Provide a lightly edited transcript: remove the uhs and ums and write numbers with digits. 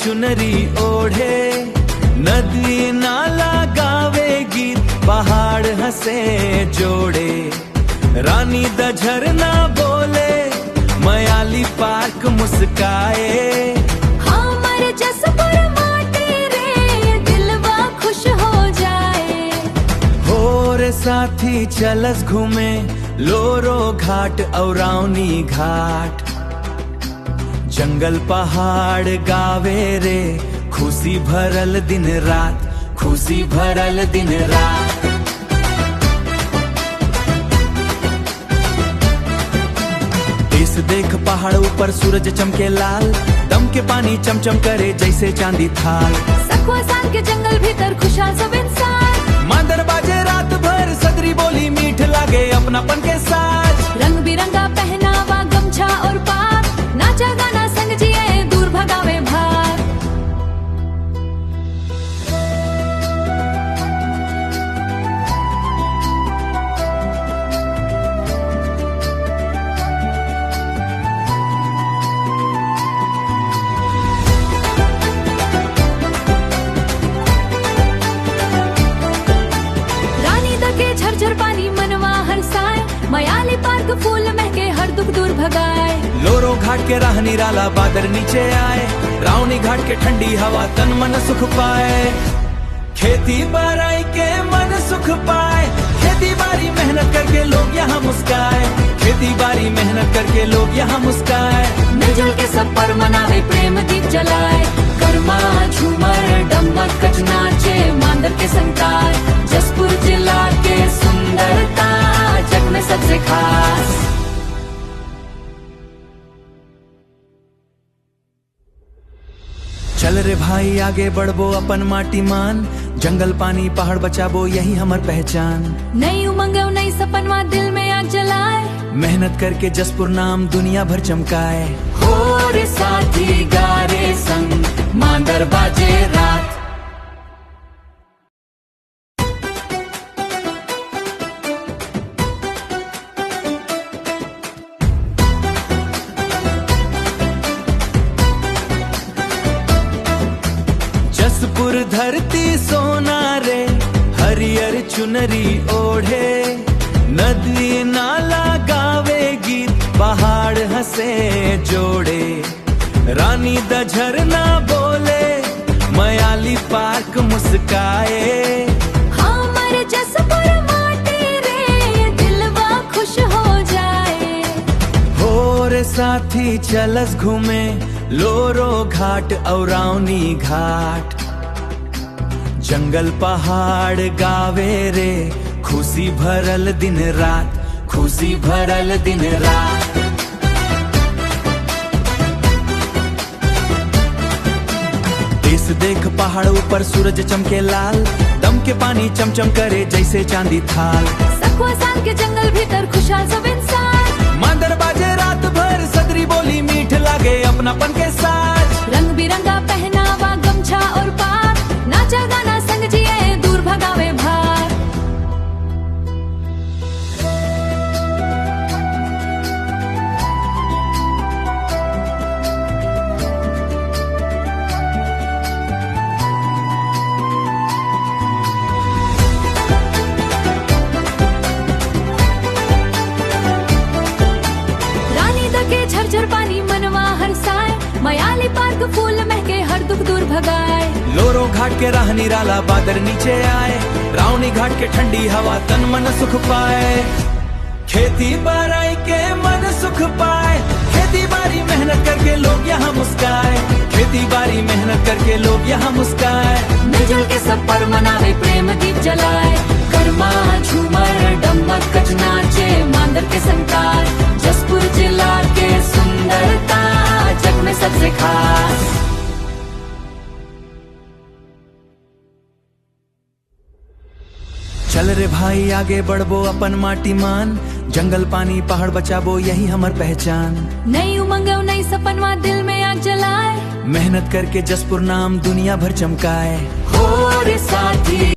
चुनरी ओढ़े, नदी नाला गावे गीत, पहाड़ हंसे जोड़े, रानी द झरना बोले, मयाली पार्क मुस्काए। हमर जसपुर माटी रे, दिलवा खुश हो जाए। हो रे साथी चलस घूमे, लोरो घाट औरावनी घाट, जंगल पहाड़ गावे रे, खुशी भरल दिन रात, खुशी भरल दिन रात। इस देख पहाड़ ऊपर सूरज चमके लाल, दम के पानी चमचम करे जैसे चांदी थाल। सखुआ सान के जंगल भीतर खुशहाल सब इंसान, मांदर बाजे रात भर, सदरी बोली मीठ लागे अपनापन के साथ। रंग बिरंगा पहनावा गमछा और पाग, नाचा गाना संग जिए दूर भगावे भाग। रानी द के झरझर पानी मनवा हरसाए, मयाली पार्क फूल महके हर दुख दूर भगाए। लोरो घाट के राह निराला बादर नीचे आए, रावनी घाट के ठंडी हवा तन मन सुख पाए। खेती बाराई के मन सुख पाए, खेती बारी मेहनत करके लोग यहाँ मुस्काए, खेती बारी मेहनत करके लोग यहाँ मुस्काए। मिलजुल के सब पर मनावे प्रेम दीप जलाए, गरमा झूमर डमक कच नाचे, मांदर के संतार जसपुर जिला के सुंदरता जग में सबसे खास। चल रे भाई आगे बढ़बो अपन माटी मान, जंगल पानी पहाड़ बचाबो यही हमर पहचान। नई उमंग नई सपनवा दिल में आग जलाए, मेहनत करके जसपुर नाम दुनिया भर चमकाए। हो रे साथी गारे संग, मांदर बाजे रात। जसपुर धरती सोना रे, हरियर चुनरी ओढ़े, नदी नाला गावे गीत, पहाड़ हंसे जोड़े, रानी द झरना बोले, मयाली पार्क मुस्काए। हमर जसपुर माटी रे, दिलवा खुश हो जाए। हो रे साथी चलस घूमे, लोरो घाट औरावनी घाट, जंगल पहाड़ गावे रे, खुशी भरल दिन रात, खुशी भरल दिन रात। इस देख पहाड़ ऊपर सूरज चमके लाल, दम के पानी चमचम करे जैसे चांदी थाल। सखुआ सान के जंगल भीतर खुशहाल सब इंसान, मांदर बाजे रात भर, सदरी बोली मीठ लागे अपनापन के साथ। रंग बिरंगा पहनावा गमछा और पाग, नाचा गाना संग जिए दूर भगावे भाग। रानी द के झरझर पानी मनवा हरसाए, मयाली पार्क फूल महके हर दुख दूर भगाए। लोरो घाट के राह निराला बादर नीचे आए, रावनी घाट के ठंडी हवा तन मन सुख पाए। खेती बाराई के मन सुख पाए, खेती बारी मेहनत करके लोग यहाँ मुस्काए, खेती बारी मेहनत करके लोग यहाँ मुस्काए। मिलजुल के सब पर मनावे प्रेम दीप जलाए, गरमा झूमर डमक कच नाचे, मांदर के संतार जसपुर जिला के सुंदरता जग में सबसे खास। चल रे भाई आगे बढ़बो अपन माटी मान, जंगल पानी पहाड़ बचाबो यही हमर पहचान। नई उमंग नई सपनवा दिल में आग जलाए, मेहनत करके जसपुर नाम दुनिया भर चमकाए। हो रे साथी